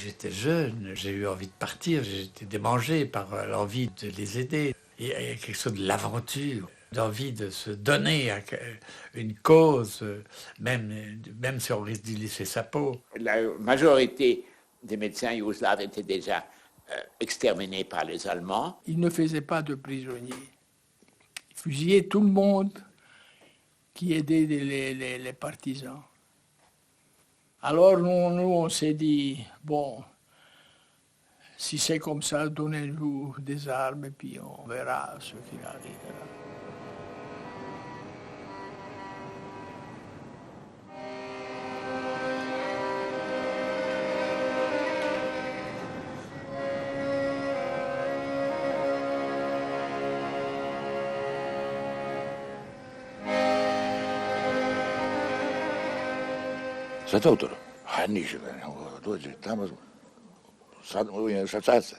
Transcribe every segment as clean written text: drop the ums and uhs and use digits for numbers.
J'étais jeune, j'ai eu envie de partir, j'ai été démangé par l'envie de les aider. Il y a quelque chose de l'aventure, d'envie de se donner à une cause, même si on risque d'y laisser sa peau. La majorité des médecins yougoslaves étaient déjà exterminés par les Allemands. Ils ne faisaient pas de prisonniers. Ils fusillaient tout le monde qui aidait les partisans. Alors nous, on s'est dit, bon, si c'est comme ça, donnez-nous des armes et puis on verra ce qu'il arrivera. Šta autor? A ništa, dođe tamo, sad uvijek šačaca.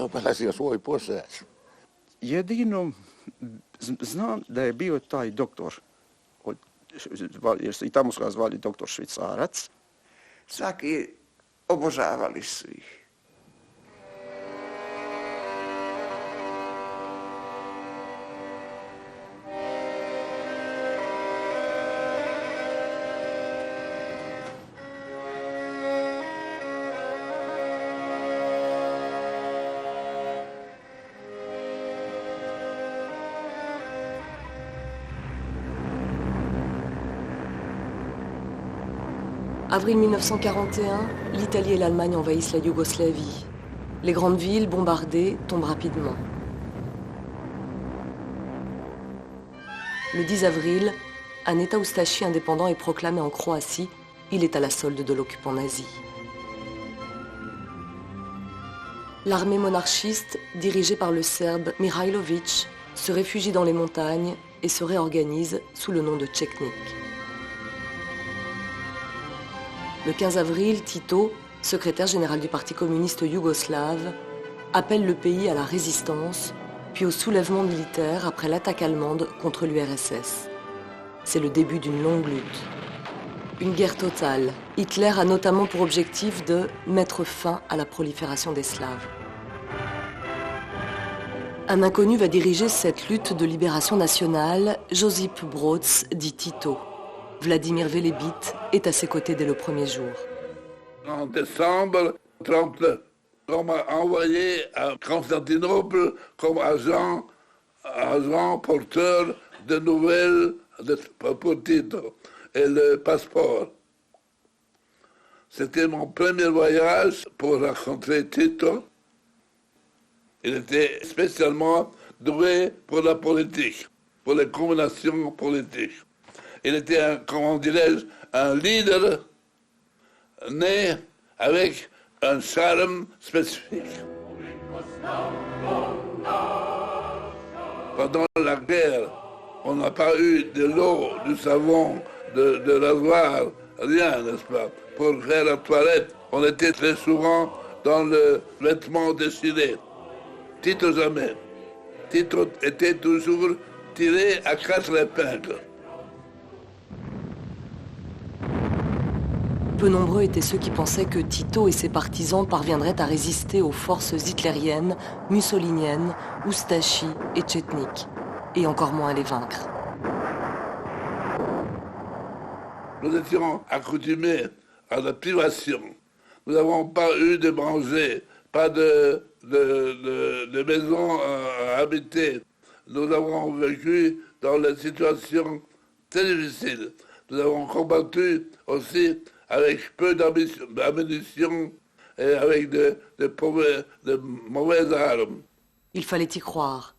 Opalazio svoj posao. Jedino znam da je bio taj doktor, jer i tamo su ga zvali doktor Švicarac. Svaki obožavali su ih. Avril 1941, l'Italie et l'Allemagne envahissent la Yougoslavie. Les grandes villes, bombardées, tombent rapidement. Le 10 avril, un État oustachi indépendant est proclamé en Croatie. Il est à la solde de l'occupant nazi. L'armée monarchiste, dirigée par le Serbe Mihailović, se réfugie dans les montagnes et se réorganise sous le nom de Tcheknik. Le 15 avril, Tito, secrétaire général du Parti communiste yougoslave, appelle le pays à la résistance, puis au soulèvement militaire après l'attaque allemande contre l'URSS. C'est le début d'une longue lutte. Une guerre totale. Hitler a notamment pour objectif de mettre fin à la prolifération des Slaves. Un inconnu va diriger cette lutte de libération nationale, Josip Broz, dit Tito. Vladimir Velebit est à ses côtés dès le premier jour. En décembre 1939, on m'a envoyé à Constantinople comme agent porteur de nouvelles pour Tito et le passeport. C'était mon premier voyage pour rencontrer Tito. Il était spécialement doué pour la politique, pour les combinaisons politiques. Il était, comment dirais-je, un leader né avec un charme spécifique. Pendant la guerre, on n'a pas eu de l'eau, du savon, de rasoir, rien, n'est-ce pas? Pour faire la toilette, on était très souvent dans le vêtement déchiré. Tito jamais. Tito était toujours tiré à 4 épingles. Peu nombreux étaient ceux qui pensaient que Tito et ses partisans parviendraient à résister aux forces hitlériennes, mussoliniennes, oustachi et tchétniques, et encore moins à les vaincre. Nous étions accoutumés à la privation. Nous n'avons pas eu de manger, pas de maison habitée. Nous avons vécu dans des situations très difficiles. Nous avons combattu aussi avec peu d'ammunition et avec de mauvaises armes. Il fallait y croire.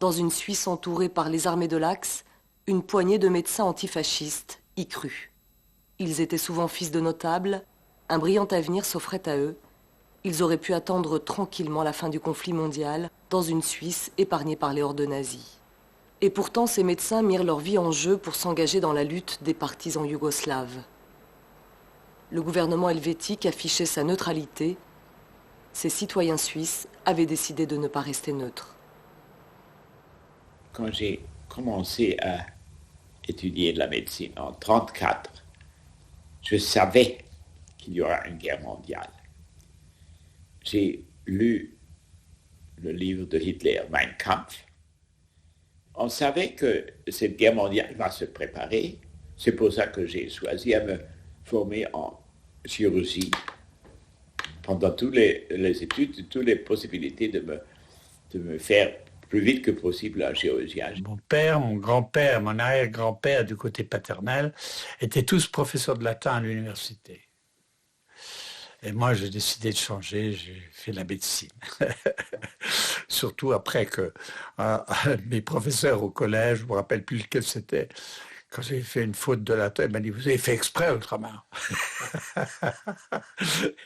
Dans une Suisse entourée par les armées de l'Axe, une poignée de médecins antifascistes y crut. Ils étaient souvent fils de notables, un brillant avenir s'offrait à eux. Ils auraient pu attendre tranquillement la fin du conflit mondial dans une Suisse épargnée par les hordes nazies. Et pourtant, ces médecins mirent leur vie en jeu pour s'engager dans la lutte des partisans yougoslaves. Le gouvernement helvétique affichait sa neutralité. Ces citoyens suisses avaient décidé de ne pas rester neutres. Quand j'ai commencé à étudier la médecine en 1934, je savais qu'il y aura une guerre mondiale. J'ai lu le livre de Hitler, Mein Kampf. On savait que cette guerre mondiale va se préparer. C'est pour ça que j'ai choisi à me former en chirurgie pendant toutes les études, toutes les possibilités de me faire plus vite que possible un chirurgien. Mon père, mon grand-père, mon arrière-grand-père du côté paternel étaient tous professeurs de latin à l'université. Et moi, j'ai décidé de changer, j'ai fait la médecine. Surtout après que mes professeurs au collège, je ne me rappelle plus lequel c'était, quand j'ai fait une faute de latin, il m'a dit « Vous avez fait exprès, Ultraman ?»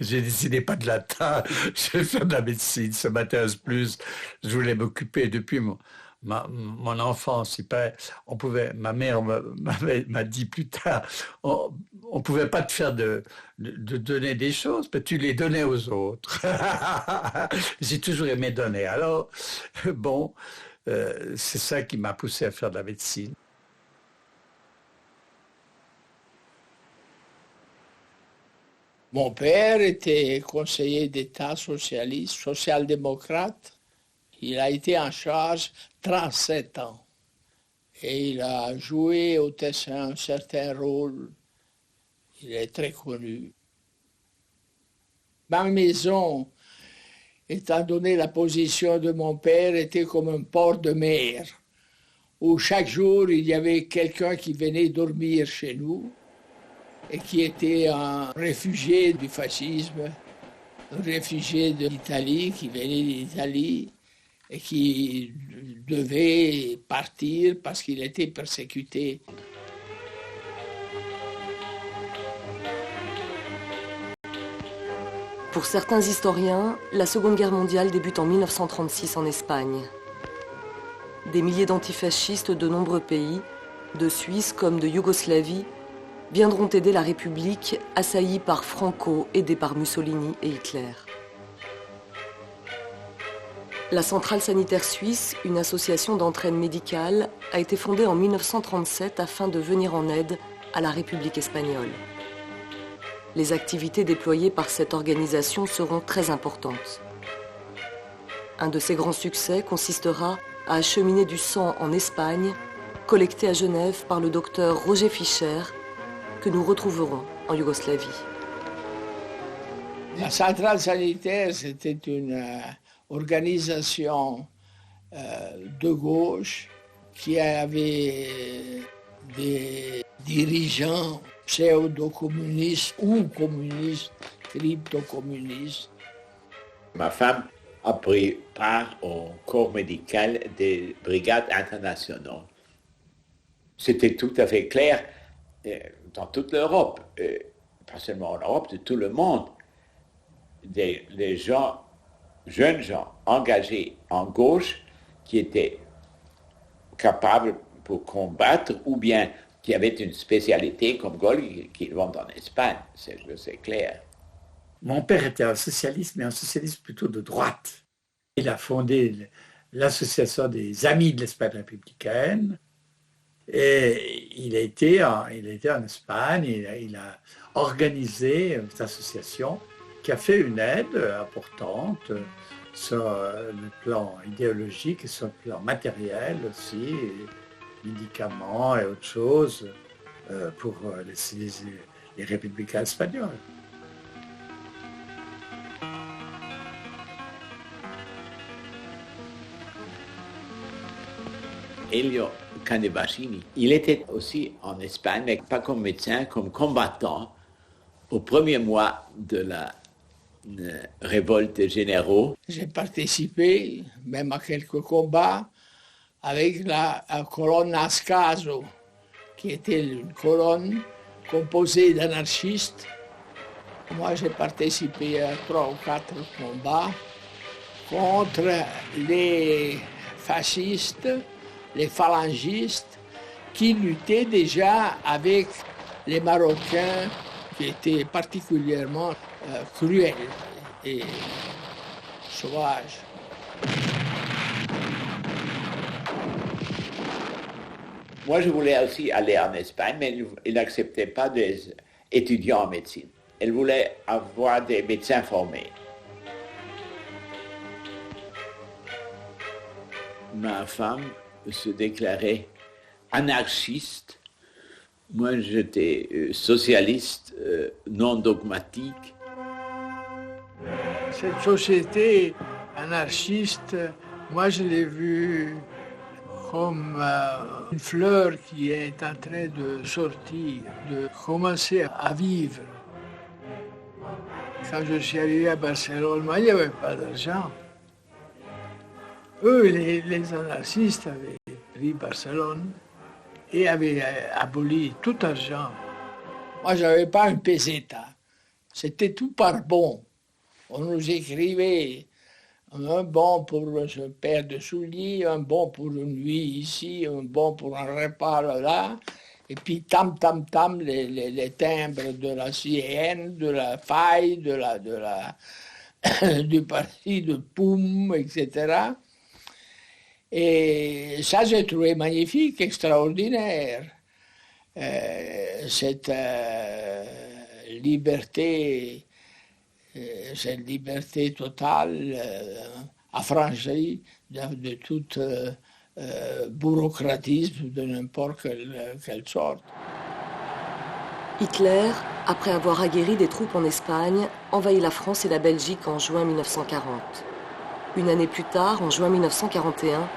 J'ai décidé pas de latin, je vais faire de la médecine, ça m'intéresse plus. Je voulais m'occuper depuis mon enfance. Ma mère m'a dit plus tard, on pouvait pas te faire de donner des choses, mais tu les donnais aux autres. J'ai toujours aimé donner. Alors, bon, c'est ça qui m'a poussé à faire de la médecine. Mon père était conseiller d'État socialiste, social-démocrate. Il a été en charge 37 ans. Et il a joué au Tessin un certain rôle. Il est très connu. Ma maison, étant donné la position de mon père, était comme un port de mer, où chaque jour il y avait quelqu'un qui venait dormir chez nous et qui était un réfugié du fascisme, un réfugié de l'Italie, qui venait d'Italie et qui devait partir parce qu'il était persécuté. Pour certains historiens, la Seconde Guerre mondiale débute en 1936 en Espagne. Des milliers d'antifascistes de nombreux pays, de Suisse comme de Yougoslavie, viendront aider la République assaillie par Franco, aidée par Mussolini et Hitler. La Centrale sanitaire suisse, une association d'entraide médicale, a été fondée en 1937 afin de venir en aide à la République espagnole. Les activités déployées par cette organisation seront très importantes. Un de ses grands succès consistera à acheminer du sang en Espagne, collecté à Genève par le docteur Roger Fischer, que nous retrouverons en Yougoslavie. La centrale sanitaire, c'était une organisation de gauche qui avait des dirigeants pseudo-communistes ou communistes, crypto-communistes. Ma femme a pris part au corps médical des brigades internationales. C'était tout à fait clair dans toute l'Europe, pas seulement en Europe, de tout le monde. Les gens, jeunes gens engagés en gauche qui étaient capables pour combattre ou bien qui avaient une spécialité comme Gaulle qui vont en Espagne, c'est clair. Mon père était un socialiste, mais un socialiste plutôt de droite. Il a fondé l'association des Amis de l'Espagne républicaine et il a été en Espagne, il a organisé cette association qui a fait une aide importante sur le plan idéologique et sur le plan matériel aussi, médicaments et autres choses pour les républicains espagnols. Elio Canevacini, il était aussi en Espagne, mais pas comme médecin, comme combattant au premier mois de la révolte des généraux. J'ai participé même à quelques combats avec la colonne Ascaso, qui était une colonne composée d'anarchistes. Moi, j'ai participé à 3 ou 4 combats contre les fascistes, les phalangistes, qui luttaient déjà avec les Marocains, qui étaient particulièrement cruels et sauvages. Moi, je voulais aussi aller en Espagne, mais ils n'acceptaient pas des étudiants en médecine. Elle voulait avoir des médecins formés. Ma femme se déclarait anarchiste. Moi, j'étais socialiste, non dogmatique. Cette société anarchiste, moi je l'ai vue comme une fleur qui est en train de sortir, de commencer à vivre. Quand je suis arrivé à Barcelone, moi, il n'y avait pas d'argent. Eux, les anarchistes, avaient pris Barcelone et avaient aboli tout argent. Moi, je n'avais pas un peseta. C'était tout par bon. On nous écrivait un bon pour une paire de souliers, un bon pour une nuit ici, un bon pour un repas là. Et puis tam, les timbres de la CN, de la faille, du parti de Poum, etc. Et ça, j'ai trouvé magnifique, extraordinaire. Cette liberté totale, affranchie de toute bureaucratisme de n'importe quelle sorte. Hitler, après avoir aguerri des troupes en Espagne, envahit la France et la Belgique en juin 1940. Une année plus tard, en juin 1941,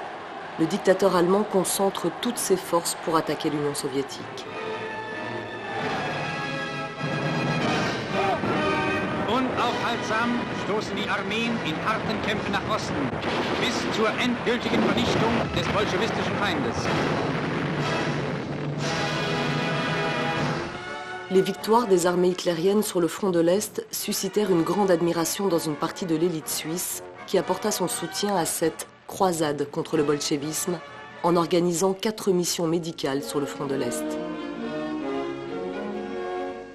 le dictateur allemand concentre toutes ses forces pour attaquer l'Union soviétique. Unaufhaltsam stoßen die Armeen in harten Kämpfen nach Osten, bis zur endgültigen Vernichtung des bolschewistischen Feindes. Les victoires des armées hitlériennes sur le front de l'Est suscitèrent une grande admiration dans une partie de l'élite suisse qui apporta son soutien à cette croisade contre le bolchevisme en organisant 4 missions médicales sur le front de l'Est.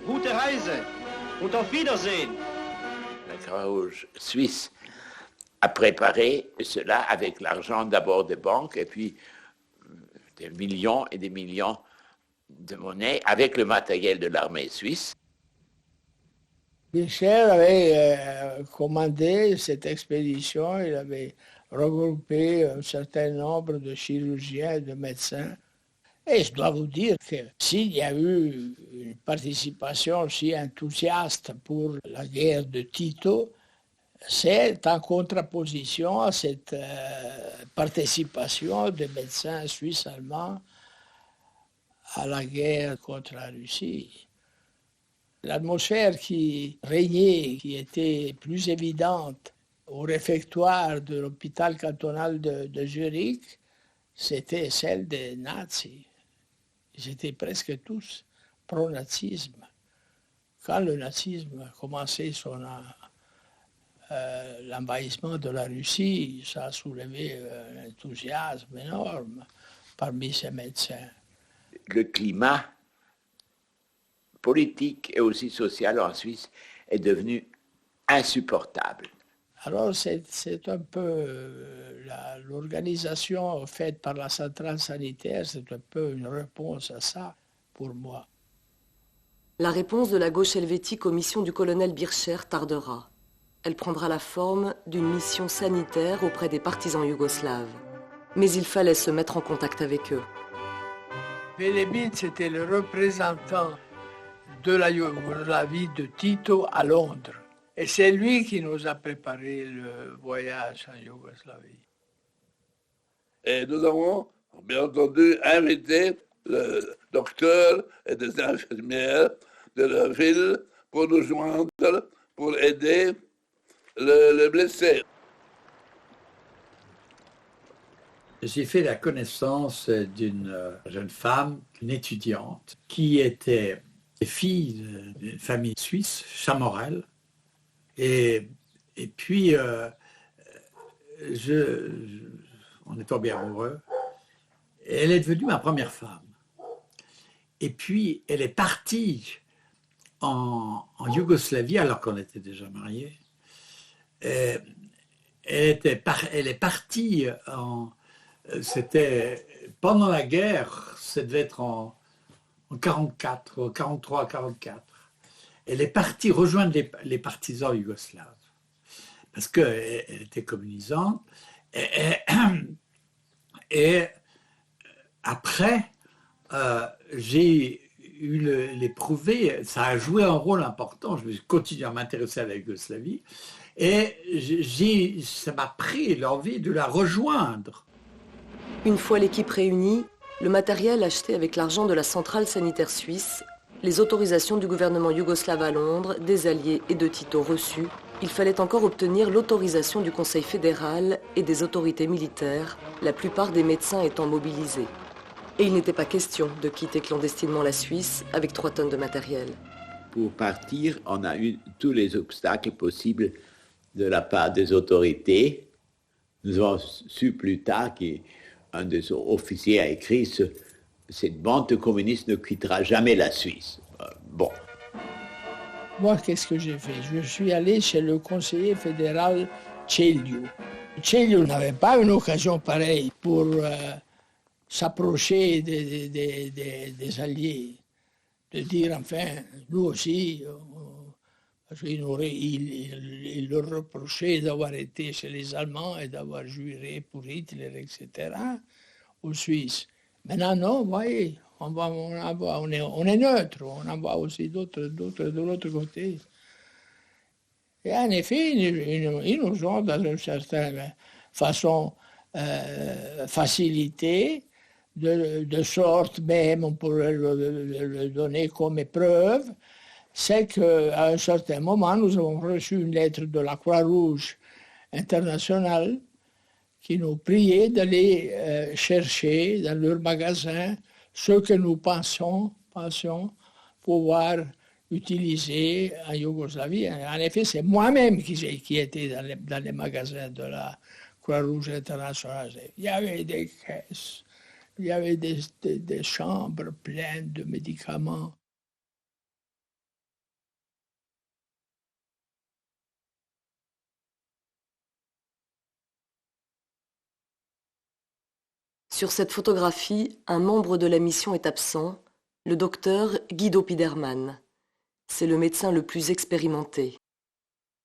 Gute Reise und auf Wiedersehen. La Croix-Rouge suisse a préparé cela avec l'argent d'abord des banques et puis des millions et des millions de monnaie avec le matériel de l'armée suisse. Bircher avait commandé cette expédition, il avait regroupé un certain nombre de chirurgiens et de médecins. Et je dois vous dire que s'il y a eu une participation si enthousiaste pour la guerre de Tito, c'est en contraposition à cette participation des médecins suisses allemands à la guerre contre la Russie. L'atmosphère qui régnait, qui était plus évidente au réfectoire de l'hôpital cantonal de Zurich, c'était celle des nazis. Ils étaient presque tous pro-nazisme. Quand le nazisme a commencé l'envahissement de la Russie, ça a soulevé un enthousiasme énorme parmi ces médecins. Le climat politique et aussi social en Suisse est devenu insupportable. Alors c'est un peu l'organisation faite par la centrale sanitaire, c'est un peu une réponse à ça pour moi. La réponse de la gauche helvétique aux missions du colonel Bircher tardera. Elle prendra la forme d'une mission sanitaire auprès des partisans yougoslaves. Mais il fallait se mettre en contact avec eux. Velebit, c'était le représentant de la Yougoslavie de Tito à Londres. Et c'est lui qui nous a préparé le voyage en Yougoslavie. Et nous avons, bien entendu, invité le docteur et des infirmières de la ville pour nous joindre, pour aider le blessé. J'ai fait la connaissance d'une jeune femme, une étudiante, qui était fille d'une famille suisse, Chamorel. Et puis, on est tombés amoureux. Elle est devenue ma première femme. Et puis, elle est partie en Yougoslavie, alors qu'on était déjà mariés. Elle est partie c'était pendant la guerre, ça devait être en 44, 43, 44. elle est partie rejoindre les partisans yougoslaves. Parce qu'elle était communisante. Et après, j'ai eu l'éprouvé, ça a joué un rôle important. Je me suis continué à m'intéresser à la Yougoslavie. Et ça m'a pris l'envie de la rejoindre. Une fois l'équipe réunie, le matériel acheté avec l'argent de la centrale sanitaire suisse, les autorisations du gouvernement yougoslave à Londres, des Alliés et de Tito reçues, il fallait encore obtenir l'autorisation du Conseil fédéral et des autorités militaires, la plupart des médecins étant mobilisés. Et il n'était pas question de quitter clandestinement la Suisse avec 3 tonnes de matériel. Pour partir, on a eu tous les obstacles possibles de la part des autorités. Nous avons su plus tard qu'un des officiers a écrit « Cette bande de communistes ne quittera jamais la Suisse ». Bon. Moi, qu'est-ce que j'ai fait? Je suis allé chez le conseiller fédéral Celio. Celio n'avait pas une occasion pareille pour s'approcher des Alliés, de dire, enfin, nous aussi, parce qu'il leur reprochait d'avoir été chez les Allemands et d'avoir juré pour Hitler, etc., aux Suisses. Maintenant, non, voyez, on est neutre, on en voit aussi d'autres de l'autre côté. Et en effet, ils nous ont, dans une certaine façon, facilité, de sorte même, on pourrait le donner comme épreuve, c'est qu'à un certain moment, nous avons reçu une lettre de la Croix-Rouge internationale qui nous priait d'aller chercher dans leur magasin ce que nous pensions pouvoir utiliser en Yougoslavie. En effet, c'est moi-même qui étais dans les magasins de la Croix-Rouge internationale. Il y avait des caisses, il y avait des chambres pleines de médicaments. Sur cette photographie, un membre de la mission est absent, le docteur Guido Piderman. C'est le médecin le plus expérimenté.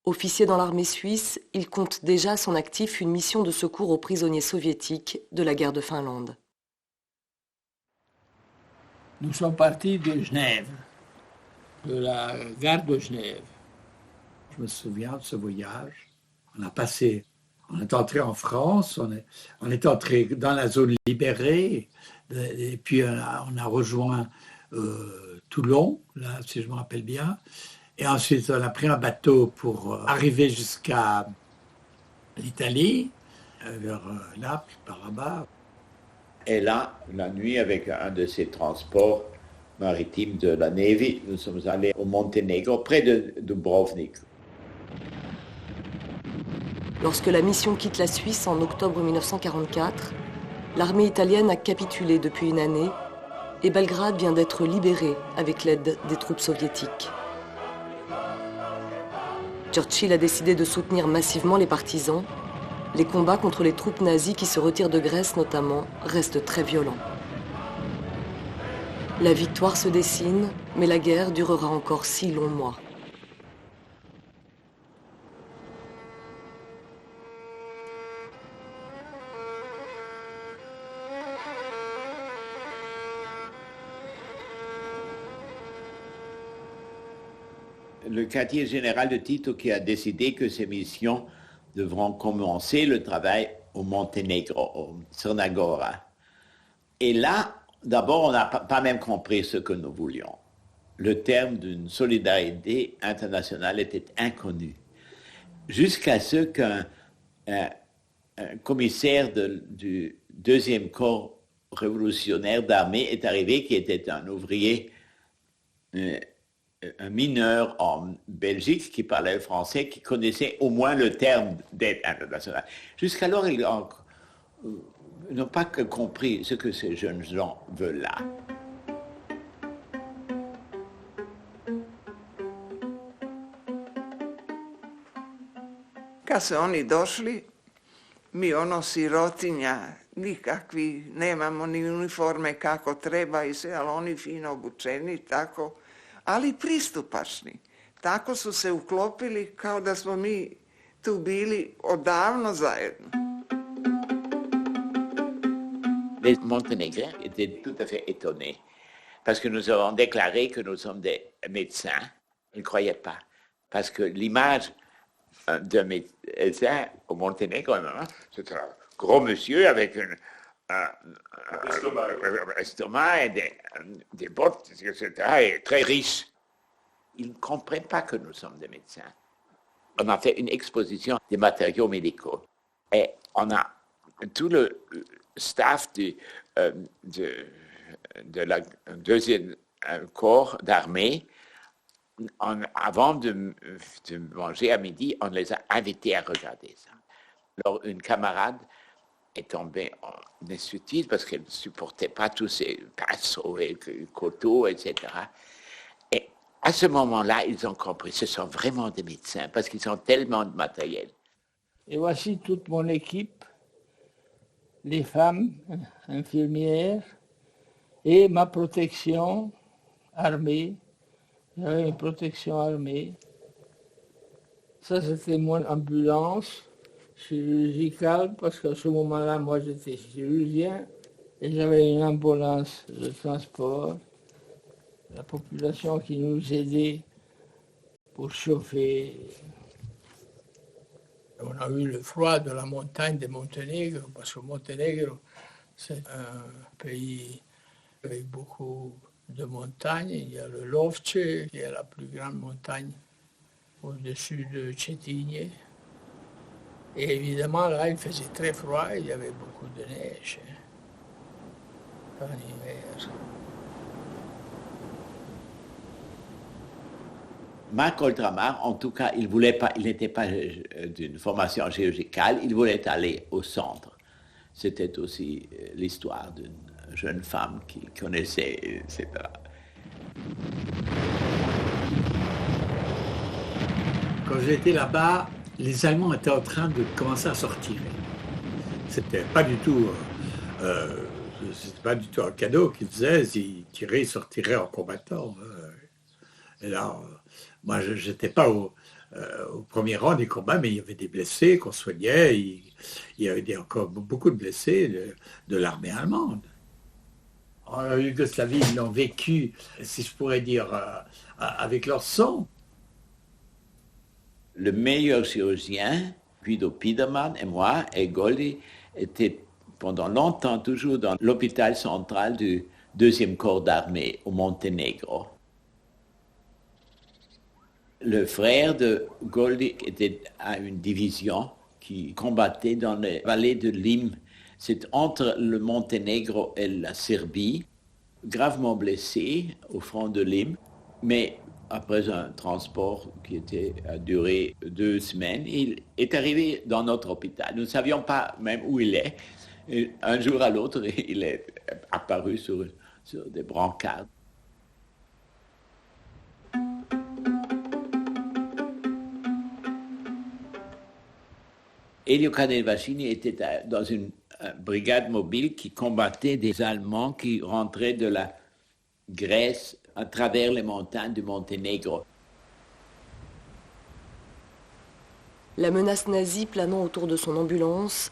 Officier dans l'armée suisse, il compte déjà à son actif une mission de secours aux prisonniers soviétiques de la guerre de Finlande. Nous sommes partis de Genève, de la gare de Genève. Je me souviens de ce voyage. On est entré en France, on est entré dans la zone libérée, et puis on a rejoint Toulon, là, si je me rappelle bien. Et ensuite, on a pris un bateau pour arriver jusqu'à l'Italie, vers là, puis par là-bas. Et là, la nuit, avec un de ces transports maritimes de la Navy, nous sommes allés au Monténégro, près de Dubrovnik. Lorsque la mission quitte la Suisse en octobre 1944, l'armée italienne a capitulé depuis une année et Belgrade vient d'être libérée avec l'aide des troupes soviétiques. Churchill a décidé de soutenir massivement les partisans. Les combats contre les troupes nazies qui se retirent de Grèce notamment restent très violents. La victoire se dessine, mais la guerre durera encore 6 longs mois. Le quartier général de Tito qui a décidé que ces missions devront commencer le travail au Monténégro, au Crna Gora. Et là, d'abord, on n'a pas même compris ce que nous voulions. Le terme d'une solidarité internationale était inconnu. Jusqu'à ce qu'un commissaire du 2e corps révolutionnaire d'armée est arrivé, qui était un ouvrier, un mineur en Belgique qui parlait français, qui connaissait au moins le terme d'aide internationale. Jusqu'alors, ils n'ont pas compris ce que ces jeunes gens veulent là. Kad su oni došli, mi sirotinja, nikakvi, nemamo ni uniforme kako treba i sve, ali oni fino obučeni, tako, ali pristupačni. tako su se uklopili kao da smo mi tu bili odavno zajedno. Les Monténégrins étaient tout à fait étonnés parce que nous avons déclaré que nous sommes des médecins. Ils ne croyaient pas. Parce que l'image d'un médecin au Monténégro, c'est un gros monsieur avec un estomac et des bottes, etc., et très riche. Ils ne comprennent pas que nous sommes des médecins. On a fait une exposition des matériaux médicaux et on a tout le staff de la deuxième corps d'armée. Avant de manger à midi, on les a invités à regarder ça. Alors, une camarade est tombée en insuétude parce qu'elle ne supportait pas tous ces pinceaux et couteaux, etc. Et à ce moment-là, ils ont compris, ce sont vraiment des médecins parce qu'ils ont tellement de matériel. Et voici toute mon équipe, les femmes infirmières et ma protection armée. J'avais une protection armée. Ça, c'était mon ambulance chirurgicale, parce qu'à ce moment-là, moi, j'étais chirurgien et j'avais une ambulance de transport. La population qui nous aidait pour chauffer. On a eu le froid de la montagne de Monténégro, parce que Monténégro, c'est un pays avec beaucoup de montagnes. Il y a le Lovce, qui est la plus grande montagne au-dessus de Cetinje. Et évidemment, là, il faisait très froid, il y avait beaucoup de neige en hiver. Marc Oltramar, en tout cas, il n'était pas d'une formation chirurgicale, il voulait aller au centre. C'était aussi l'histoire d'une jeune femme qu'il connaissait, etc. Quand j'étais là-bas, les Allemands étaient en train de commencer à sortir. C'était pas du tout un cadeau qu'ils faisaient, ils tiraient, ils sortiraient en combattant. Et là, moi, je n'étais pas au premier rang des combats, mais il y avait des blessés qu'on soignait. Il y avait encore beaucoup de blessés de l'armée allemande. En Yougoslavie, ils l'ont vécu, si je pourrais dire, avec leur sang. Le meilleur chirurgien, Guido Piedermann et moi, et Goldi, étaient pendant longtemps toujours dans l'hôpital central du 2e corps d'armée au Monténégro. Le frère de Goldi était à une division qui combattait dans les vallées de Lim. C'est entre le Monténégro et la Serbie, gravement blessé au front de Lim, mais après un transport qui a duré 2 semaines, il est arrivé dans notre hôpital. Nous ne savions pas même où il est. Et un jour à l'autre, il est apparu sur des brancards. Elio Canevacini était dans une brigade mobile qui combattait des Allemands qui rentraient de la Grèce à travers les montagnes du Monténégro. La menace nazie planant autour de son ambulance,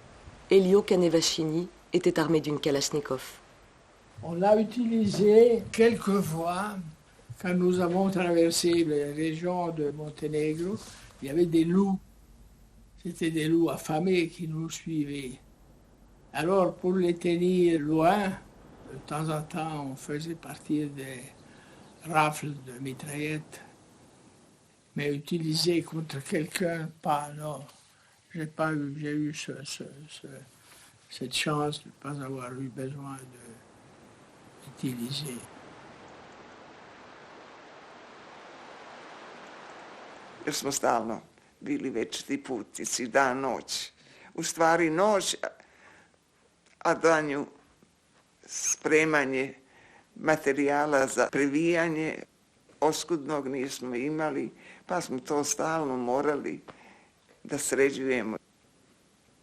Elio Canevacini était armé d'une Kalachnikov. On l'a utilisé quelques fois quand nous avons traversé les régions de Monténégro. Il y avait des loups. C'était des loups affamés qui nous suivaient. Alors, pour les tenir loin, de temps en temps, on faisait partir des rafles de mitraillettes. Mais utiliser contre quelqu'un, pas, non. J'ai eu cette chance de ne pas avoir eu besoin d'utiliser. Jer smo stalno bili večiti putnici, dan, noć. U stvari noć, a danju spremanje materijala za previjanje oskudnog nismo imali, pa smo to stalno morali da sređujemo,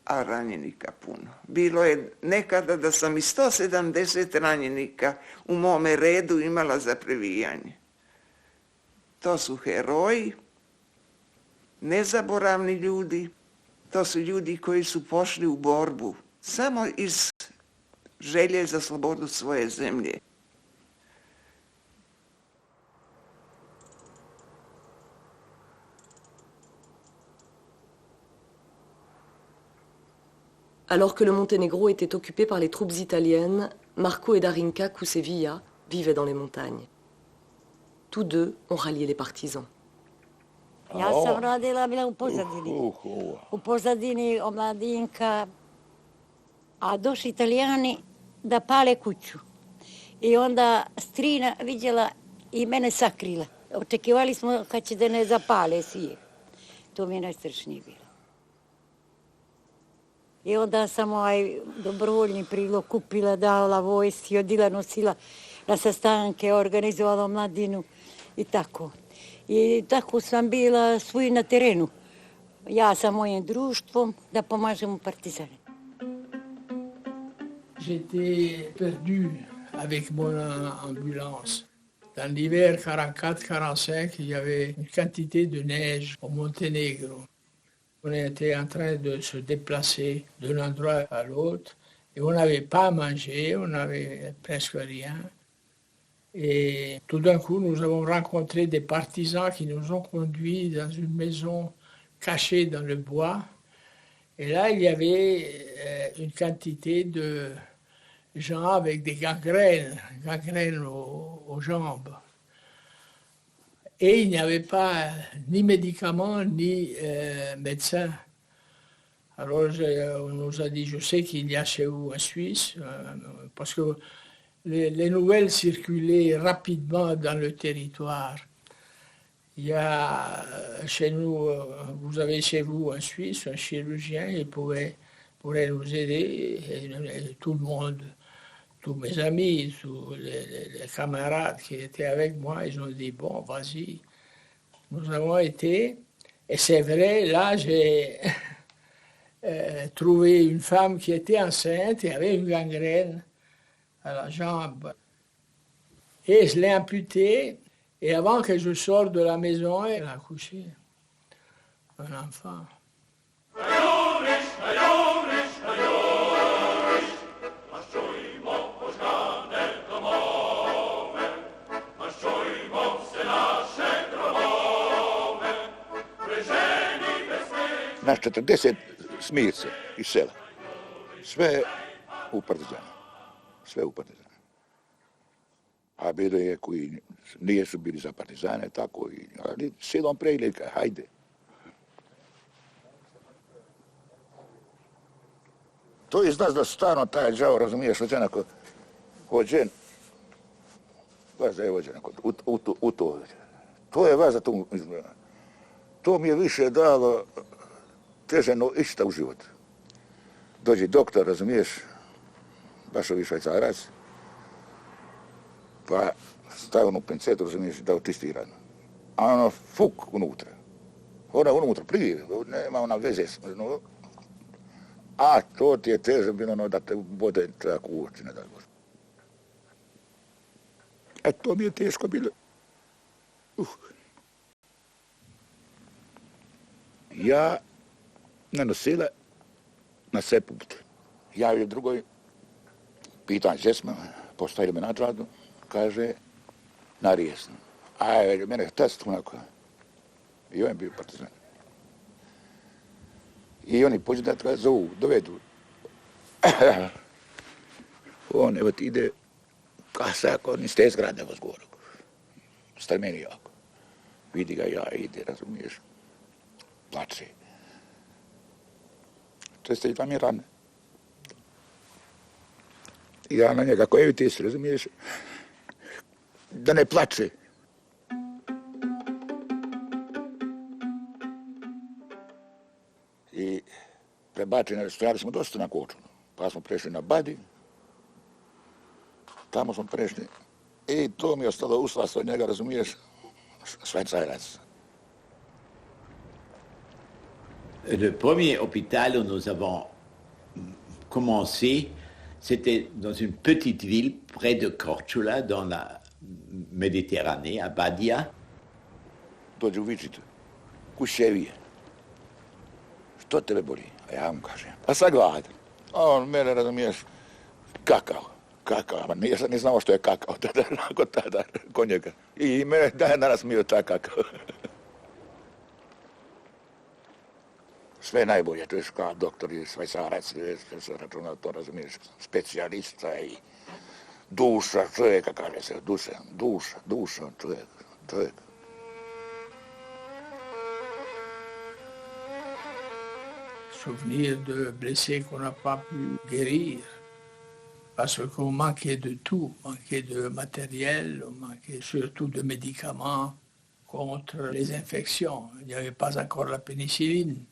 a ranjenika puno. Bilo je nekada da sam i 170 ranjenika u mome redu imala za previjanje. To su heroji, nezaboravni ljudi, to su ljudi koji su pošli u borbu samo iz želje za slobodu svoje zemlje. Alors que le Monténégro était occupé par les troupes italiennes, Marco et Darinka Kusevija vivaient dans les montagnes. Tous deux ont rallié les partisans. Ja sam bila u pozadini. U pozadini omladinka, a došli Italijani da pale kuću. I onda strina vidjela i mene sakrila. Očekivali smo kad će da ne zapale sije. To mi je najstrašnije bilo. I onda sam dobrovoljni prilog kupila, dala vojsci, odila nosila na sastanke, organizovala mladinu i tako. I tako sam bila svuj na terenu. Ja sa mojim društvom da pomažemo partizane. J'étais perdu avec mon ambulance. Dans l'hiver 44-45, il y avait une quantité de neige au Monténégro. On était en train de se déplacer d'un endroit à l'autre et on n'avait pas à manger, on n'avait presque rien. Et tout d'un coup, nous avons rencontré des partisans qui nous ont conduits dans une maison cachée dans le bois. Et là, il y avait une quantité de gens avec des gangrènes aux jambes. Et il n'y avait pas ni médicaments, ni médecins. Alors on nous a dit, je sais qu'il y a chez vous un Suisse, parce que les nouvelles circulaient rapidement dans le territoire. Il y a chez nous, vous avez chez vous un Suisse, un chirurgien, il pourrait nous aider, et tout le monde. Tous mes amis, tous les camarades qui étaient avec moi, ils ont dit, bon, vas-y. Nous avons été, et c'est vrai, là, j'ai trouvé une femme qui était enceinte et avait une gangrène à la jambe. Et je l'ai amputée, et avant que je sorte de la maison, elle a accouché un enfant. Naš 40 smirce iz sela. Sve u partizanu. Sve u partizanu. A bilo je koji nisu bili za partizane, tako i ali silom prilika, hajde. To je znak da stvarno taj đavo, razumiješ, onako hođen, baš da je hođen, u to. To je vas za to izgleda. To mi je više dalo teže no išta u život. Dođe doktor, razumiješ, baš ovi Švajcarac, pa stavio onu pincetu, razumiješ, da očisti ranu. A ono fuk unutra. Ona unutra prije, nema ona veze. No, a to ti je teže bilo ono da te bode tako u oči, ne daj Bože. E to mi je teško bilo. Ja nanosila na sve put. Ja i drugoj pitan gdje smo, postavili me natradu, kaže, na Rijesnu. A mene test onako. I on je bio partizan. I oni pođu da ga zovu, dovedu. On evo ti ide, kasako, ni s te zgrade evo zgore. Strmeni jako. Vidi ga ja, ide, razumiješ. Plače. Česte i tam je rane. Ja na njega, koji ti si, razumiješ, da ne plače. I prebačeni, stojali smo dosta na Kočunu, pa smo prešli na Badi, tamo smo prešli i to mi je ostalo uslast od njega, razumiješ, Švajcarac. Le premier hôpital où nous avons commencé, c'était dans une petite ville près de Korčula, dans la Méditerranée, à Badia. dođu vičiti, kuševije. Što tebe boli? A ja mu kažem, pa sad gladan. A on mene, razumiješ, kakao. A nisam ni znao što je kakao tada, nakon tada, kod njega. I mene danas mi je ta kakao. Sve najbolje, to je kao doktor i švajcarac, se računa to, razumiješ, specijalista i duša čovjeka, kaže se, duša čovjeka. Souvenir de blessés qu'on n'a pas pu guérir, parce qu'on manquait de tout, manquait de matériel, on manquait surtout de médicaments contre les infections. Il n'y avait pas encore la pénicilline.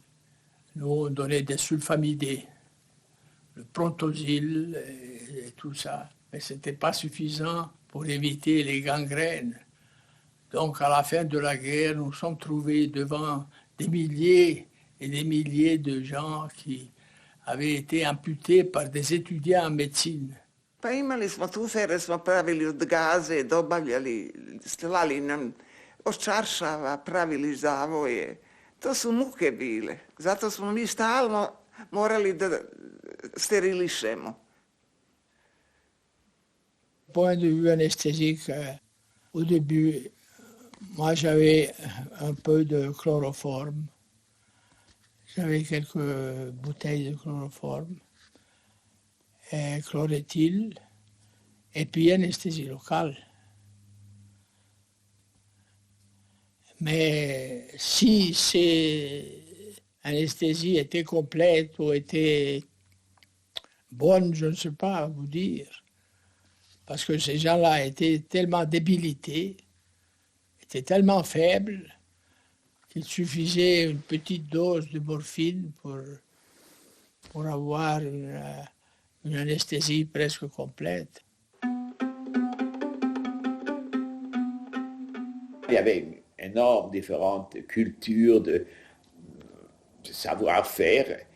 Nous, on donnait des sulfamidés, le Prontosil et tout ça. Mais ce n'était pas suffisant pour éviter les gangrènes. Donc, à la fin de la guerre, nous nous sommes trouvés devant des milliers et des milliers de gens qui avaient été amputés par des étudiants en médecine. Pa imali smo tufere, smo pravili od gaze, dobavljali, slali nam od čaršava, pravili zavoje. To su muke bile. Zato smo mi stalno morali da sterilišemo. Point de vue anesthésique, au début, moi j'avais un peu de chloroforme. J'avais quelques bouteilles de chloroforme, et chloréthyl, et puis anesthésie locale. Mais si ces anesthésies étaient complètes ou étaient bonnes, je ne sais pas vous dire. Parce que ces gens-là étaient tellement débilités, étaient tellement faibles, qu'il suffisait une petite dose de morphine pour avoir une anesthésie presque complète. Il y avait une énorme différence de culture, de savoir-faire.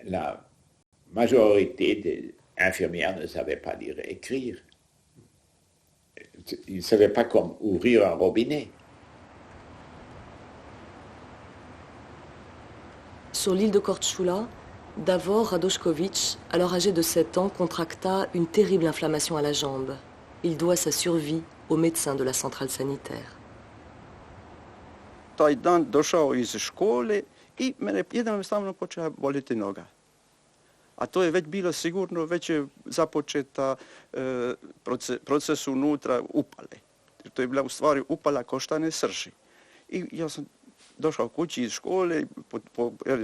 La majorité des infirmières ne savaient pas lire et écrire. Ils ne savaient pas comment ouvrir un robinet. Sur l'île de Korčula, Davor Radošković, alors âgé de 7 ans, contracta une terrible inflammation à la jambe. Il doit sa survie aux médecins de la centrale sanitaire. Taj dan došao iz škole i mene jednostavno počela boliti noga. A to je već bilo sigurno, već je započeta proces unutra upale. To je bila u stvari upala koštane srži. I ja sam došao kući iz škole,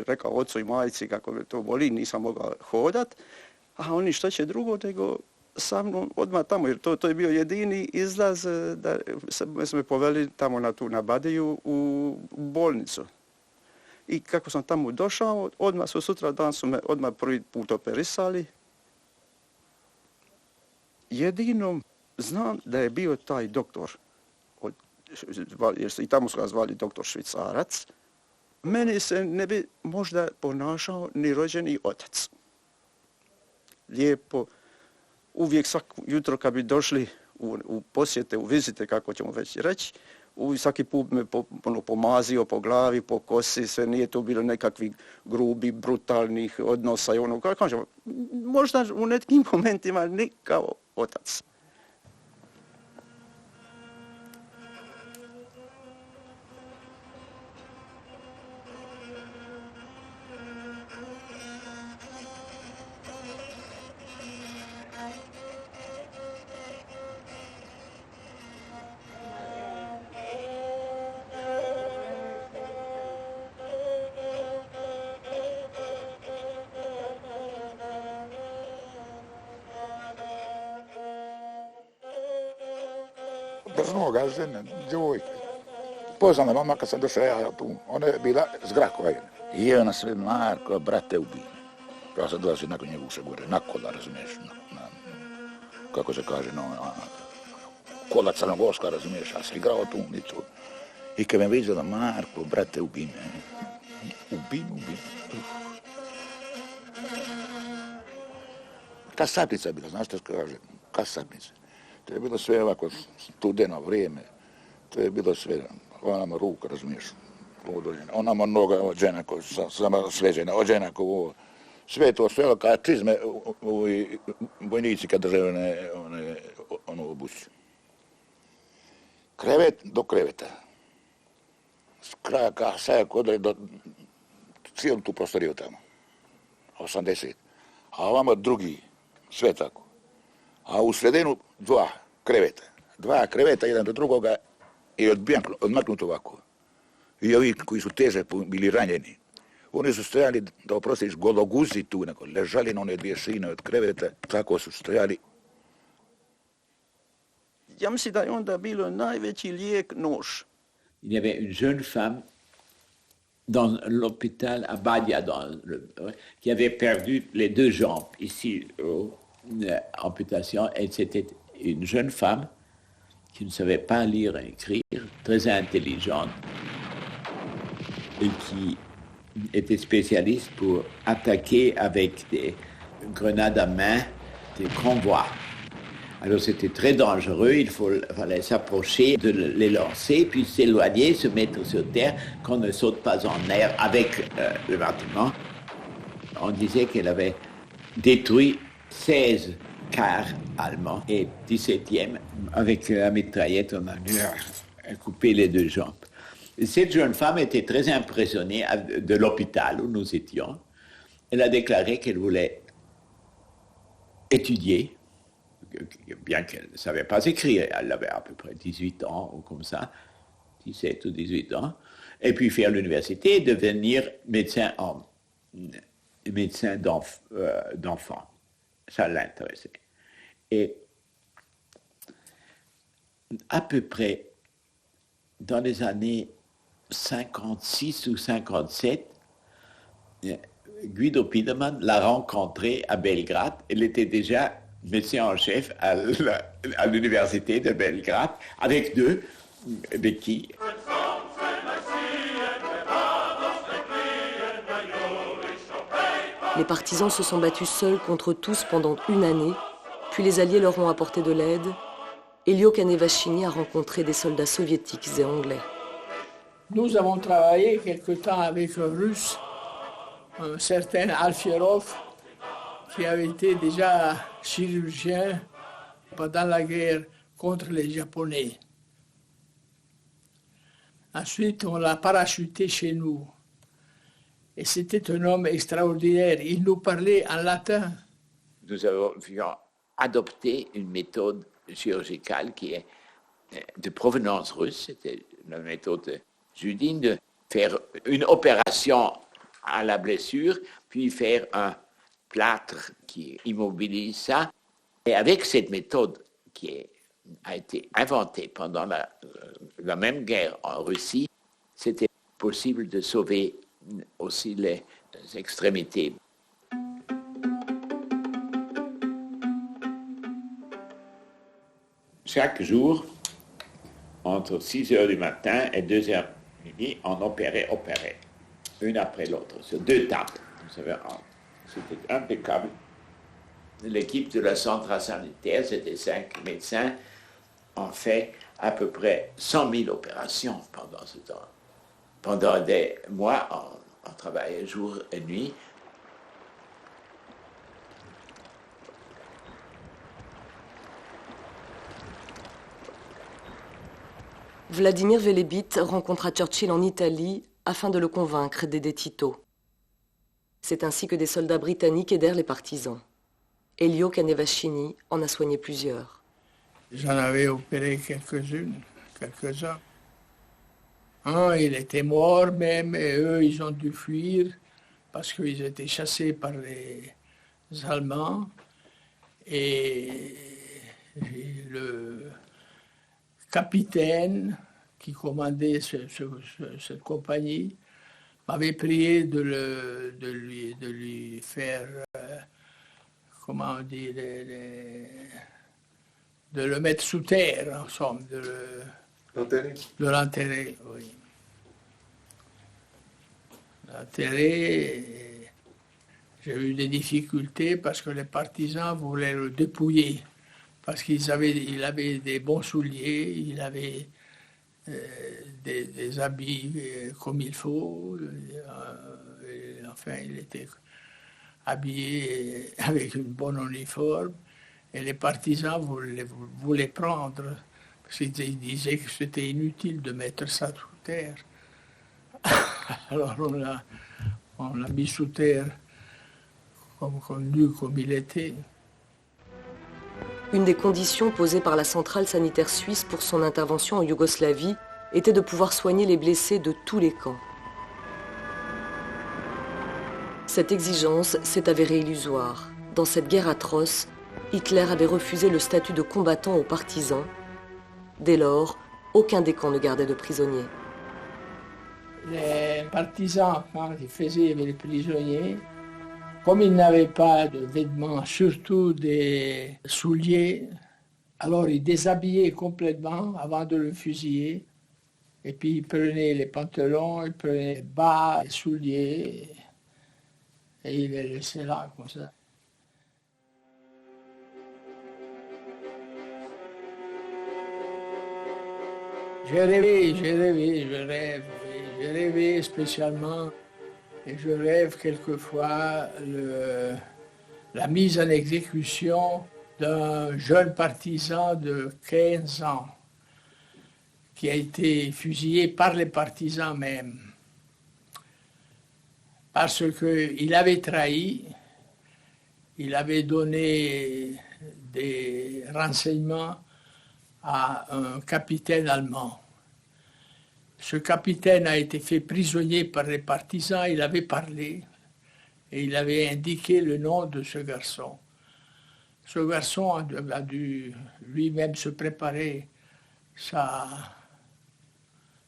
rekao ocu i majci kako me to boli, nisam mogao hodat, a oni šta će drugo nego sa mnom odmah tamo, jer to je bio jedini izlaz da smo me poveli tamo na Badiju u bolnicu. I kako sam tamo došao, odmah sutra dan su me odmah prvi put operisali. Jedino znam da je bio taj doktor, jer i tamo su ga zvali doktor Švicarac, meni se ne bi možda ponašao ni rođeni otac. Lijepo, uvijek svako jutro kad bi došli u posjete, u vizite, kako ćemo već reći, svaki put me pomazio po glavi, po kosi, sve nije to bilo nekakvih grubi, brutalnih odnosa i ono, kako kažemo, možda u nekim momentima ne kao otac. Bez noga žene, djevojke. Poznala mama kad sam došao ja tu, ona je bila s Grakova. I ona sve, Marko, brate, ubij me. Ja sam dolazio nakon njega uše gore, na kola, razumiješ, kako se kaže, kola crnogorska, razumiješ, ja sam igrao tu ulicu. I kad me vidjela, Marko, brate, ubij me. Ubij me. Kasapnica je bila, znaš što kaže? Kasapnica. To je bilo sve ovako studeno vrijeme. To je bilo sve. Ona nama ruka, razumiješ, udođena. Ona nama noga ođena, sama sređena, ođena ko ovo. Sve to stojalo kao čizme vojnici kad drže onu obuću. Krevet do kreveta. S kraja kasaja kodali do cijelu tu prostoriju tamo. 80. A ovamo drugi, sve tako. A u sredinu dva kreveta, jedan do drugoga i odmaknut ovako. I ovi koji su teže bili ranjeni, oni su stojali, da oprostiš, gologuzi tu, ležali na one dvije šine od kreveta, tako su stojali. Ja mislim da je onda bilo najveći lijek nož. Il y avait une jeune femme dans l'hôpital à Badia, qui avait perdu les deux jambes, ici, amputation, et c'était une jeune femme qui ne savait pas lire et écrire, très intelligente, et qui était spécialiste pour attaquer avec des grenades à main des convois. Alors c'était très dangereux, fallait s'approcher, de les lancer, puis s'éloigner, se mettre sur terre, qu'on ne saute pas en air avec le bâtiment. On disait qu'elle avait détruit 16 cars allemands et 17e, avec la mitraillette, on a dû couper les deux jambes. Cette jeune femme était très impressionnée de l'hôpital où nous étions. Elle a déclaré qu'elle voulait étudier, bien qu'elle ne savait pas écrire. Elle avait à peu près 18 ans ou comme ça, 17 ou 18 ans, et puis faire l'université et devenir médecin d'enfants. Ça l'intéressait. Et à peu près dans les années 56 ou 57, Guido Piedermann l'a rencontrée à Belgrade. Elle était déjà médecin en chef à l'université de Belgrade, avec deux béquilles. Les partisans se sont battus seuls contre tous pendant une année, puis les Alliés leur ont apporté de l'aide. Elio Kanevashvili a rencontré des soldats soviétiques et anglais. Nous avons travaillé quelque temps avec un Russe, un certain Alfierov, qui avait été déjà chirurgien pendant la guerre contre les Japonais. Ensuite, on l'a parachuté chez nous. Et c'était un homme extraordinaire. Il nous parlait en latin. Nous avons adopté une méthode chirurgicale qui est de provenance russe. C'était la méthode Judine de faire une opération à la blessure, puis faire un plâtre qui immobilise ça. Et avec cette méthode qui a été inventée pendant la même guerre en Russie, c'était possible de sauver aussi les extrémités. Chaque jour, entre 6 heures du matin et 2 heures du midi, on opérait, une après l'autre, sur 2 tables. Vous savez, c'était impeccable. L'équipe de la centrale sanitaire, c'était 5 médecins, ont fait à peu près 100 000 opérations pendant ce temps. Pendant des mois, on travaillait jour et nuit. Vladimir Velebit rencontra Churchill en Italie afin de le convaincre d'aider Tito. C'est ainsi que des soldats britanniques aidèrent les partisans. Elio Kanevashvili en a soigné plusieurs. J'en avais opéré quelques-uns. Un, il était mort même, et eux, ils ont dû fuir parce qu'ils étaient chassés par les Allemands. Et le capitaine qui commandait cette compagnie m'avait prié de lui faire, comment on dit, de le mettre sous terre, en somme, de l'enterrer, oui. L'enterrer, j'ai eu des difficultés parce que les partisans voulaient le dépouiller, parce il avait des bons souliers, il avait des habits comme il faut. Enfin, il était habillé avec une bonne uniforme. Et les partisans voulaient prendre, parce qu'ils disaient que c'était inutile de mettre ça sous terre. Alors on l'a mis sous terre, comme il était. Une des conditions posées par la centrale sanitaire suisse pour son intervention en Yougoslavie était de pouvoir soigner les blessés de tous les camps. Cette exigence s'est avérée illusoire. Dans cette guerre atroce, Hitler avait refusé le statut de combattant aux partisans. Dès lors, aucun des camps ne gardait de prisonniers. Les partisans, quand ils faisaient les prisonniers, comme ils n'avaient pas de vêtements, surtout des souliers, alors ils déshabillaient complètement avant de le fusiller. Et puis ils prenaient les pantalons, ils prenaient les bas, les souliers, et ils les laissaient là, comme ça. J'ai rêvé spécialement, et je rêve quelquefois la mise en exécution d'un jeune partisan de 15 ans qui a été fusillé par les partisans même, parce qu'il avait trahi, il avait donné des renseignements à un capitaine allemand. Ce capitaine a été fait prisonnier par les partisans, il avait parlé et il avait indiqué le nom de ce garçon. Ce garçon a dû lui-même se préparer sa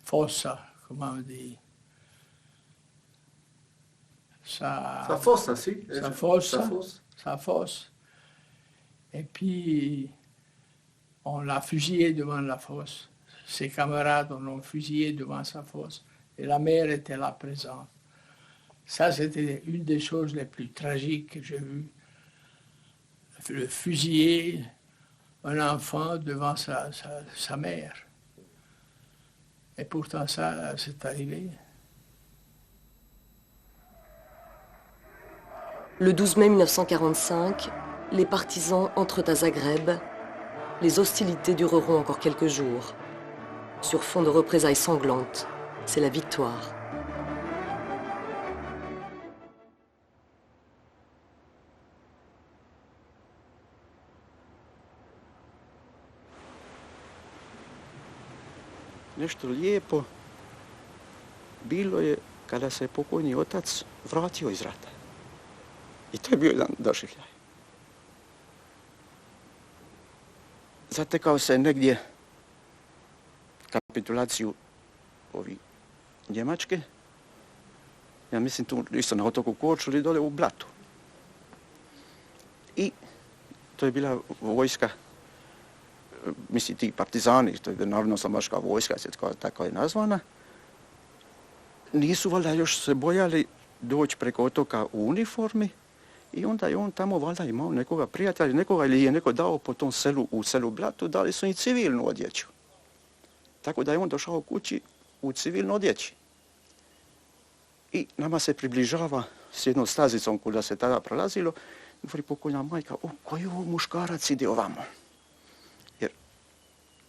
fosse, comment on dit, sa fosse. Et puis, on l'a fusillé devant la fosse. Ses camarades l'ont fusillé devant sa fosse. Et la mère était là présente. Ça, c'était une des choses les plus tragiques que j'ai vues. Le fusiller un enfant devant sa mère. Et pourtant, ça, c'est arrivé. Le 12 mai 1945, les partisans entrent à Zagreb. Les hostilités dureront encore quelques jours. Sur fond de représailles sanglantes, c'est la victoire. Nešto lijepo bilo je kada se pokojni otac vratio iz rata. I to je bio jedan doživljaj. Zatekao se negdje kapitulaciju Njemačke. Ja mislim tu isto na otoku Korčuli dole u Blatu. I to je bila vojska, mislim ti partizani, to je naravno slovačka vojska, tako je nazvana. Nisu valjda još se bojali doći preko otoka u uniformi i onda je on tamo valjda imao nekoga prijatelja, nekoga ili je neko dao po tom selu, u selu Blatu, dali su im civilnu odjeću. Tako da je on došao kući u civilnoj odjeći. I nama se približava s jednom stazicom kuda se tada prolazilo, i govori pokojna majka, koji je ovo muškarac ide ovamo? Jer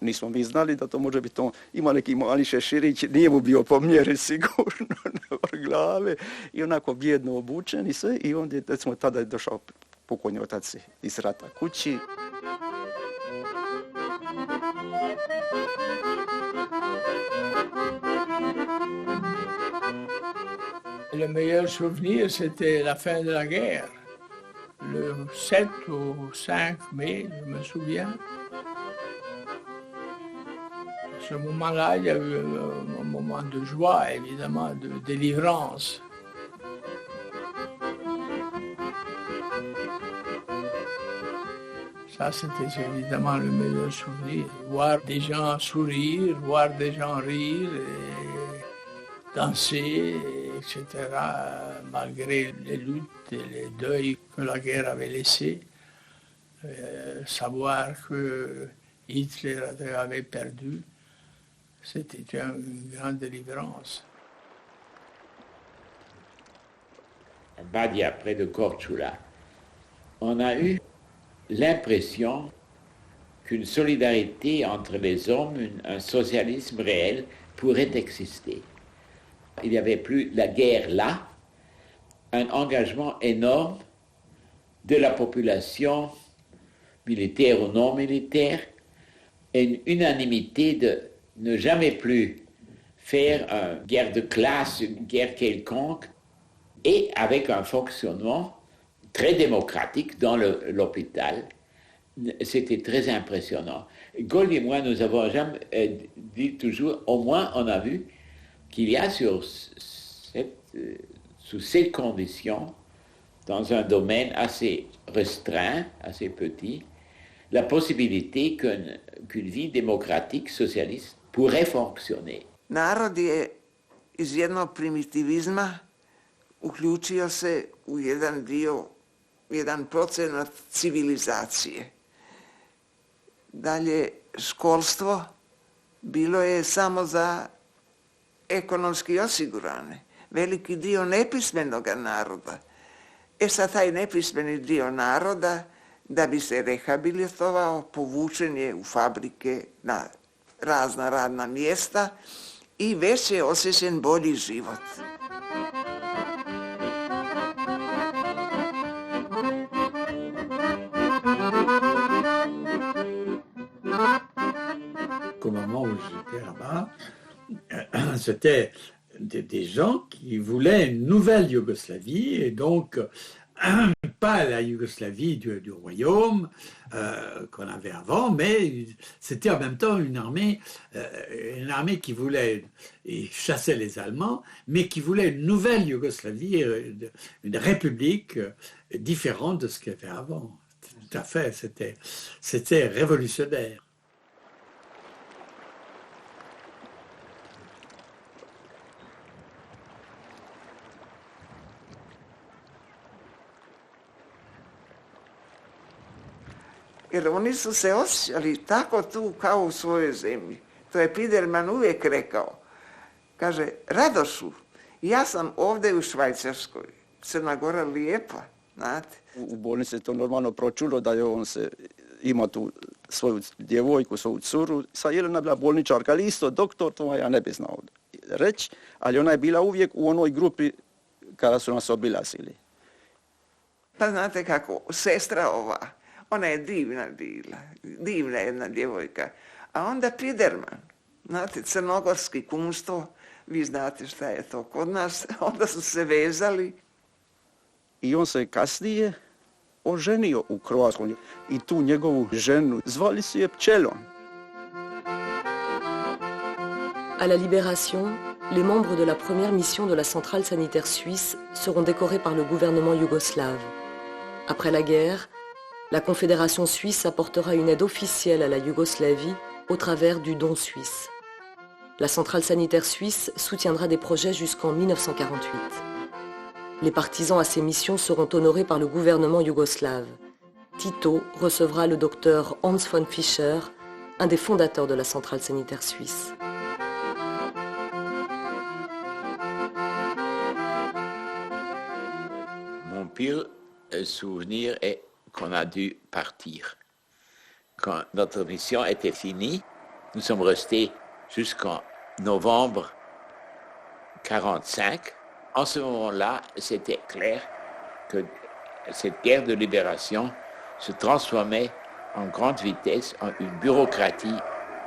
nismo mi znali da to može biti on, ima neki mali šeširić, nije mu bio po mjeri sigurno na vrh glave i onako bijedno obučen i sve. I onda je, recimo, tada je došao pokojni otac iz rata kući. Le meilleur souvenir, c'était la fin de la guerre. Le 7 ou 5 mai, je me souviens. À ce moment-là, il y a eu un moment de joie, évidemment, de délivrance. Ça, c'était évidemment le meilleur souvenir. Voir des gens sourire, voir des gens rire, et danser, etc., malgré les luttes et les deuils que la guerre avait laissés. Savoir que Hitler avait perdu, C'était une grande délivrance. À Badia, près de Korčula, on a eu l'impression qu'une solidarité entre les hommes, un socialisme réel pourrait exister. Il n'y avait plus la guerre là, un engagement énorme de la population, militaire ou non militaire, et une unanimité de ne jamais plus faire une guerre de classe, une guerre quelconque, et avec un fonctionnement très démocratique dans l'hôpital. C'était très impressionnant. Gaulle et moi, nous avons jamais dit toujours, au moins on a vu qu'il y a sous ces conditions, dans un domaine assez restreint, assez petit, la possibilité qu'une vie démocratique, socialiste, pourrait fonctionner. Narod je iz jednog primitivizma uključio se u jedan procenat civilizacije. Dalje, školstvo bilo je samo za ekonomski osigurane. Veliki dio nepismenog naroda. Sad taj nepismeni dio naroda, da bi se rehabilitovao, povučen je u fabrike na razna radna mjesta i već je osjećen bolji život. Au moment où j'étais là-bas, c'était des gens qui voulaient une nouvelle Yougoslavie et donc pas la Yougoslavie du royaume qu'on avait avant, mais c'était en même temps une armée qui voulait, et chassait les Allemands, mais qui voulait une nouvelle Yougoslavie, une république différente de ce qu'il y avait avant. Tout à fait, c'était révolutionnaire. Jer oni su se osjećali tako tu kao u svojoj zemlji. To je Piderman uvijek rekao. Kaže, Radošu, ja sam ovdje u Švajcarskoj. Crna Gora lijepa, znate. U bolnici je to normalno pročulo da je on ima tu svoju djevojku, svoju curu. Sa Jelena bila bolničarka, ali isto doktor, to ja ne bi znao reći, ali ona je bila uvijek u onoj grupi kada su nas obilazili. Pa znate kako, sestra ova, ona je divna bila, divna jedna djevojka. A onda Piderman, znate, crnogorski kumstvo, vi znate šta je to kod nas, onda su se vezali. I on se kasnije oženio u Hrvatskoj i tu njegovu ženu zvali su je Pčelom. À la Libération, les membres de la première mission de la centrale sanitaire suisse seront décorés par le gouvernement yougoslave. Après la guerre, la Confédération suisse apportera une aide officielle à la Yougoslavie au travers du don suisse. La centrale sanitaire suisse soutiendra des projets jusqu'en 1948. Les partisans à ces missions seront honorés par le gouvernement yougoslave. Tito recevra le docteur Hans von Fischer, un des fondateurs de la centrale sanitaire suisse. Mon pire souvenir est qu'on a dû partir. Quand notre mission était finie, nous sommes restés jusqu'en novembre 1945. En ce moment-là, c'était clair que cette guerre de libération se transformait en grande vitesse en une bureaucratie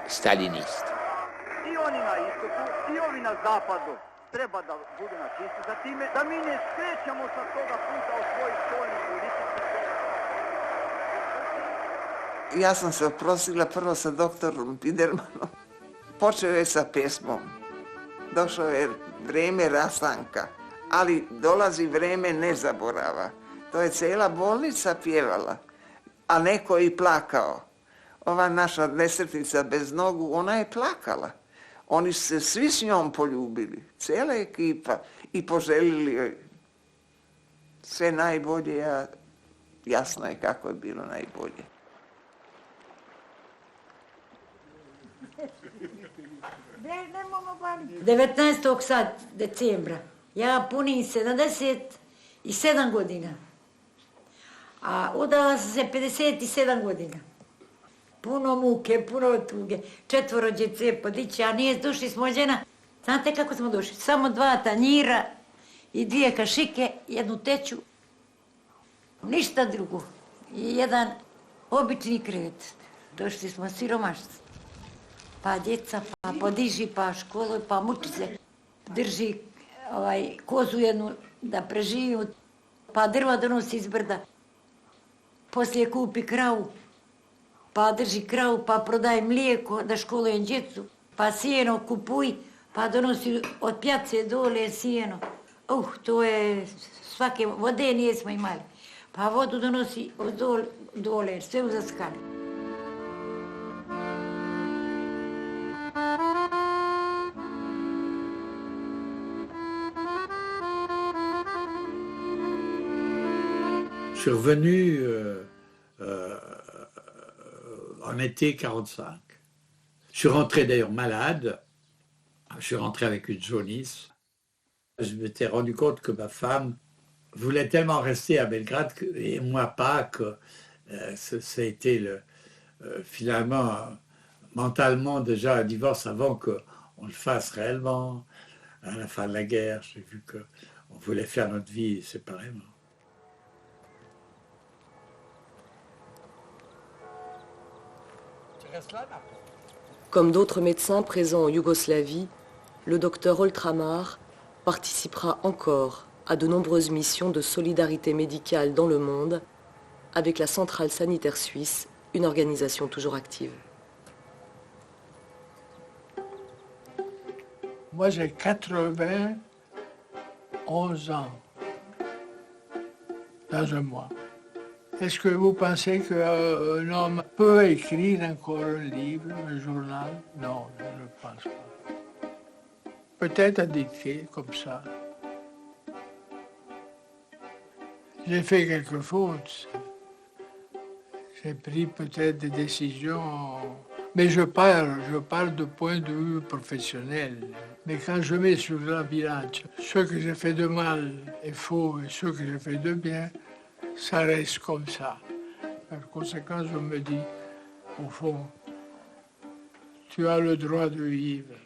staliniste. Ja sam se oprostila prvo sa doktorom Pidermanom. Počeo je sa pesmom. Došao je vrijeme rastanka, ali dolazi vrijeme nezaborava. To je cijela bolnica pjevala, a neko i plakao. Ova naša nesretnica bez nogu, ona je plakala. Oni su se svi s njom poljubili, cijela ekipa, i poželili joj sve najbolje, a jasno je kako je bilo najbolje. 19. sad decembra, ja punim 77 godina, a udala sam se 57 godina. Puno muke, puno tuge, 4 djece podići, a nije došli smo žena. Znate kako smo došli? Samo 2 tanjira i 2 kašike, 1 teću, ništa drugo. I 1 obični krevet. Došli smo siromašci. Pa djeca, pa podiži, pa školu, pa muči se. Drži kozu jednu da preživiju, pa drva donosi iz brda. Poslije kupi kravu, pa drži kravu, pa prodaje mlijeko da školuje djecu, pa sijeno kupuj, pa donosi od pjace dole sijeno. To je svake, vode nismo imali. Pa vodu donosi od dole, sve uza skale. Je suis revenu en été 45. Je suis rentré d'ailleurs malade. Je suis rentré avec une jaunisse. Je m'étais rendu compte que ma femme voulait tellement rester à Belgrade et moi pas, que ça a été finalement mentalement déjà un divorce avant qu'on le fasse réellement. À la fin de la guerre, j'ai vu qu'on voulait faire notre vie séparément. Comme d'autres médecins présents en Yougoslavie, le docteur Oltramar participera encore à de nombreuses missions de solidarité médicale dans le monde avec la Centrale sanitaire suisse, une organisation toujours active. Moi, j'ai 91 ans dans un mois. Est-ce que vous pensez qu'un homme peut écrire encore un livre, un journal? Non, je ne pense pas. Peut-être à dicter, comme ça. J'ai fait quelques fautes. J'ai pris peut-être des décisions. Mais je parle de point de vue professionnel. Mais quand je mets sur la balance ce que j'ai fait de mal est faux et ce que j'ai fait de bien, ça reste comme ça. Par conséquent, je me dis, au fond, tu as le droit de vivre.